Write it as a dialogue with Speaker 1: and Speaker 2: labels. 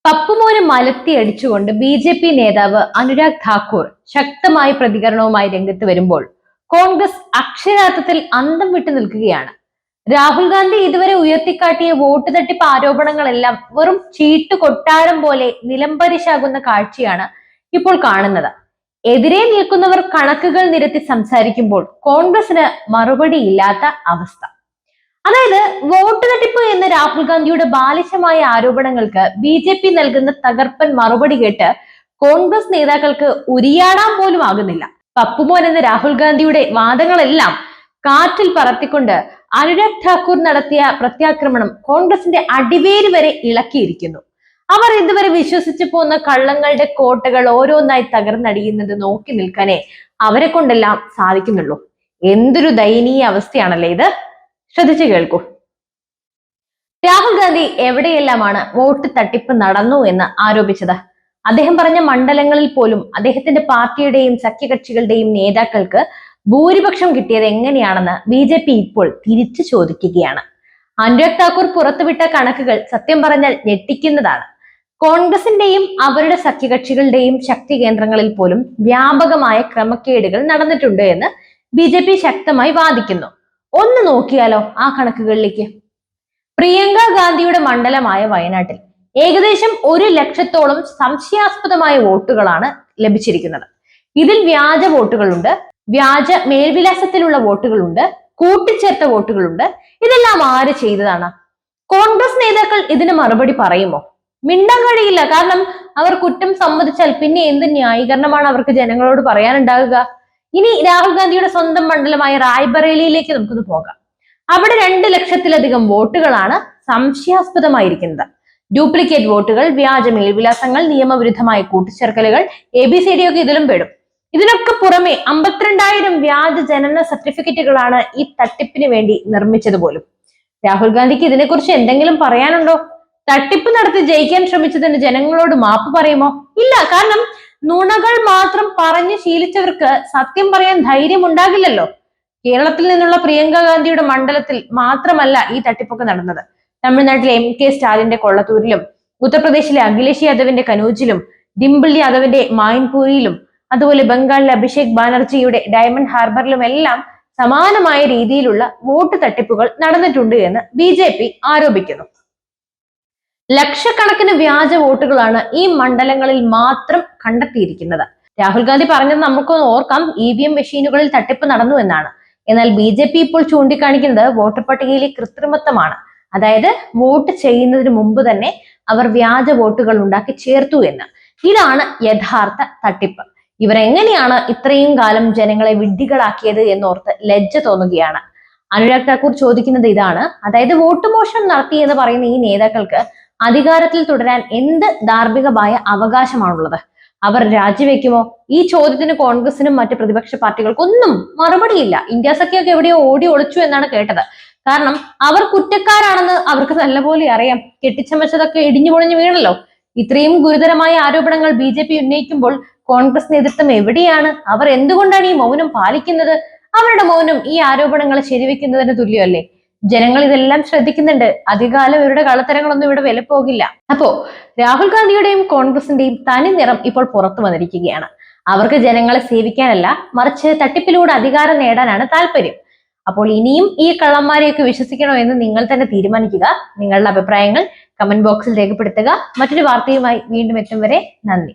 Speaker 1: പപ്പുമോനെ മലത്തിയടിച്ചുകൊണ്ട് BJP. നേതാവ് അനുരാഗ് ഠാക്കൂർ ശക്തമായ പ്രതികരണവുമായി രംഗത്ത് വരുമ്പോൾ കോൺഗ്രസ് അക്ഷരാർത്ഥത്തിൽ അന്തം വിട്ടു നിൽക്കുകയാണ്. രാഹുൽ ഗാന്ധി ഇതുവരെ ഉയർത്തിക്കാട്ടിയ വോട്ട് തട്ടിപ്പ് ആരോപണങ്ങളെല്ലാം വെറും ചീട്ട് കൊട്ടാരം പോലെ നിലംപരിശാകുന്ന കാഴ്ചയാണ് ഇപ്പോൾ കാണുന്നത്. എതിരെ നിൽക്കുന്നവർ കണക്കുകൾ നിരത്തി സംസാരിക്കുമ്പോൾ കോൺഗ്രസിന് മറുപടിയില്ലാത്ത അവസ്ഥ. അതായത് വോട്ട് തട്ടിപ്പ് എന്ന രാഹുൽ ഗാന്ധിയുടെ ബാലിശമായ ആരോപണങ്ങൾക്ക് ബി.ജെ.പി. നൽകുന്ന തകർപ്പൻ മറുപടി കേട്ട് കോൺഗ്രസ് നേതാക്കൾക്ക് ഉരിയാടാൻ പോലും ആകുന്നില്ല. പപ്പുമോൻ എന്ന രാഹുൽ ഗാന്ധിയുടെ വാദങ്ങളെല്ലാം കാറ്റിൽ പറത്തിക്കൊണ്ട് അനുരാഗ് ഠാക്കൂർ നടത്തിയ പ്രത്യാക്രമണം കോൺഗ്രസിന്റെ അടിവേര് വരെ ഇളക്കിയിരിക്കുന്നു. അവർ ഇതുവരെ വിശ്വസിച്ചു പോന്ന കള്ളങ്ങളുടെ കോട്ടകൾ ഓരോന്നായി തകർന്നടിയുന്നത് നോക്കി നിൽക്കാനേ അവരെ കൊണ്ടെല്ലാം സാധിക്കുന്നുള്ളൂ. എന്തൊരു ദയനീയ അവസ്ഥയാണല്ലേ ഇത്. ശ്രദ്ധിച്ചു കേൾക്കൂ. രാഹുൽ ഗാന്ധി എവിടെയെല്ലാമാണ് വോട്ട് തട്ടിപ്പ് നടന്നു എന്ന് ആരോപിച്ചത്? അദ്ദേഹം പറഞ്ഞ മണ്ഡലങ്ങളിൽ പോലും അദ്ദേഹത്തിന്റെ പാർട്ടിയുടെയും സഖ്യകക്ഷികളുടെയും നേതാക്കൾക്ക് ഭൂരിപക്ഷം കിട്ടിയത് എങ്ങനെയാണെന്ന് ബി.ജെ.പി. ഇപ്പോൾ തിരിച്ചു ചോദിക്കുകയാണ്. അനുരാഗ് ഠാക്കൂർ പുറത്തുവിട്ട കണക്കുകൾ സത്യം പറഞ്ഞാൽ ഞെട്ടിക്കുന്നതാണ്. കോൺഗ്രസിന്റെയും അവരുടെ സഖ്യകക്ഷികളുടെയും ശക്തി കേന്ദ്രങ്ങളിൽ പോലും വ്യാപകമായ ക്രമക്കേടുകൾ നടന്നിട്ടുണ്ട് എന്ന് ബി.ജെ.പി. ശക്തമായി വാദിക്കുന്നു. ഒന്ന് നോക്കിയാലോ ആ കണക്കുകളിലേക്ക്. പ്രിയങ്ക ഗാന്ധിയുടെ മണ്ഡലമായ വയനാട്ടിൽ ഏകദേശം 1 ലക്ഷത്തോളം സംശയാസ്പദമായ വോട്ടുകളാണ് ലഭിച്ചിരിക്കുന്നത്. ഇതിൽ വ്യാജ വോട്ടുകളുണ്ട്, വ്യാജ മേൽവിലാസത്തിലുള്ള വോട്ടുകളുണ്ട്, കൂട്ടിച്ചേർത്ത വോട്ടുകളുണ്ട്. ഇതെല്ലാം ആര് ചെയ്തതാണ്? കോൺഗ്രസ് നേതാക്കൾ ഇതിന് മറുപടി പറയുമോ? മിണ്ടാൻ കഴിയില്ല. കാരണം അവർ കുറ്റം സമ്മതിച്ചാൽ പിന്നെ എന്ത് ന്യായീകരണമാണ് അവർക്ക് ജനങ്ങളോട് പറയാനുണ്ടാകുക? ഇനി രാഹുൽ ഗാന്ധിയുടെ സ്വന്തം മണ്ഡലമായ റായ്ബറേലിയിലേക്ക് നമുക്കൊന്ന് പോകാം. അവിടെ 2 ലക്ഷത്തിലധികം വോട്ടുകളാണ് സംശയാസ്പദമായിരിക്കുന്നത്. ഡ്യൂപ്ലിക്കേറ്റ് വോട്ടുകൾ, വ്യാജ മേൽവിലാസങ്ങൾ, നിയമവിരുദ്ധമായ കൂട്ടിച്ചേർക്കലുകൾ, ABCD ഒക്കെ ഇതിലും പെടും. ഇതിനൊക്കെ പുറമെ 52,000 വ്യാജ ജനന സർട്ടിഫിക്കറ്റുകളാണ് ഈ തട്ടിപ്പിന് വേണ്ടി നിർമ്മിച്ചത് പോലും. രാഹുൽ ഗാന്ധിക്ക് ഇതിനെക്കുറിച്ച് എന്തെങ്കിലും പറയാനുണ്ടോ? തട്ടിപ്പ് നടത്തി ജയിക്കാൻ ശ്രമിച്ചതിന് ജനങ്ങളോട് മാപ്പ് പറയുമോ? ഇല്ല. കാരണം നുണകൾ മാത്രം പറഞ്ഞു ശീലിച്ചവർക്ക് സത്യം പറയാൻ ധൈര്യം ഉണ്ടാകില്ലല്ലോ. കേരളത്തിൽ നിന്നുള്ള പ്രിയങ്ക ഗാന്ധിയുടെ മണ്ഡലത്തിൽ മാത്രമല്ല ഈ തട്ടിപ്പൊക്കെ നടന്നത്. തമിഴ്നാട്ടിലെ MK സ്റ്റാലിന്റെ കൊള്ളത്തൂരിലും, ഉത്തർപ്രദേശിലെ അഖിലേഷ് യാദവിന്റെ കനൂജിലും, ഡിംപിൾ യാദവിന്റെ മായിൻപൂരിയിലും, അതുപോലെ ബംഗാളിലെ അഭിഷേക് ബാനർജിയുടെ ഡയമണ്ട് ഹാർബറിലും എല്ലാം സമാനമായ രീതിയിലുള്ള വോട്ട് തട്ടിപ്പുകൾ നടന്നിട്ടുണ്ട് എന്ന് ബി.ജെ.പി. ആരോപിക്കുന്നു. ലക്ഷക്കണക്കിന് വ്യാജ വോട്ടുകളാണ് ഈ മണ്ഡലങ്ങളിൽ മാത്രം കണ്ടെത്തിയിരിക്കുന്നത്. രാഹുൽ ഗാന്ധി പറഞ്ഞത് നമുക്കൊന്ന് ഓർക്കാം, EVM മെഷീനുകളിൽ തട്ടിപ്പ് നടന്നു എന്നാണ്. എന്നാൽ ബി.ജെ.പി. ഇപ്പോൾ ചൂണ്ടിക്കാണിക്കുന്നത് വോട്ടർ പട്ടികയിലെ കൃത്രിമത്വമാണ്. അതായത് വോട്ട് ചെയ്യുന്നതിന് മുമ്പ് തന്നെ അവർ വ്യാജ വോട്ടുകൾ ഉണ്ടാക്കി ചേർത്തു എന്ന്. ഇതാണ് യഥാർത്ഥ തട്ടിപ്പ്. ഇവരെങ്ങനെയാണ് ഇത്രയും കാലം ജനങ്ങളെ വിഡ്ഢികളാക്കിയത് എന്നോർത്ത് ലജ്ജ തോന്നുകയാണ്. അനുരാഗ് ഠാക്കൂർ ചോദിക്കുന്നത് ഇതാണ്. അതായത് വോട്ട് മോഷണം നടത്തി എന്ന് പറയുന്ന ഈ നേതാക്കൾക്ക് അധികാരത്തിൽ തുടരാൻ എന്ത് ധാർമ്മികമായ അവകാശമാണുള്ളത്? അവർ രാജിവെക്കുമോ? ഈ ചോദ്യത്തിന് കോൺഗ്രസിനും മറ്റ് പ്രതിപക്ഷ പാർട്ടികൾക്കൊന്നും മറുപടിയില്ല. ഇന്ത്യ സഖ്യമൊക്കെ എവിടെയോ ഓടി ഒളിച്ചു എന്നാണ് കേട്ടത്. കാരണം അവർ കുറ്റക്കാരാണെന്ന് അവർക്ക് നല്ലപോലെ അറിയാം. കെട്ടിച്ചമച്ചതൊക്കെ ഇടിഞ്ഞു പൊളിഞ്ഞു വീണല്ലോ. ഇത്രയും ഗുരുതരമായ ആരോപണങ്ങൾ ബി.ജെ.പി. ഉന്നയിക്കുമ്പോൾ കോൺഗ്രസ് നേതൃത്വം എവിടെയാണ്? അവർ എന്തുകൊണ്ടാണ് ഈ മൗനം പാലിക്കുന്നത്? അവരുടെ മൗനം ഈ ആരോപണങ്ങൾ ശരിവെക്കുന്നതിന് തുല്യമല്ലേ? ജനങ്ങൾ ഇതെല്ലാം ശ്രദ്ധിക്കുന്നുണ്ട്. അധികകാലം ഇവരുടെ കളത്തരങ്ങളൊന്നും ഇവിടെ വില പോകില്ല. അപ്പോ രാഹുൽ ഗാന്ധിയുടെയും കോൺഗ്രസിന്റെയും തനി നിറം ഇപ്പോൾ പുറത്തു വന്നിരിക്കുകയാണ്. അവർക്ക് ജനങ്ങളെ സേവിക്കാനല്ല, മറിച്ച് തട്ടിപ്പിലൂടെ അധികാരം നേടാനാണ് താല്പര്യം. അപ്പോൾ ഇനിയും ഈ കള്ളന്മാരെയൊക്കെ വിശ്വസിക്കണോ എന്ന് നിങ്ങൾ തന്നെ തീരുമാനിക്കുക. നിങ്ങളുടെ അഭിപ്രായങ്ങൾ കമന്റ് ബോക്സിൽ രേഖപ്പെടുത്തുക. മറ്റൊരു വാർത്തയുമായി വീണ്ടും എത്തും വരെ നന്ദി.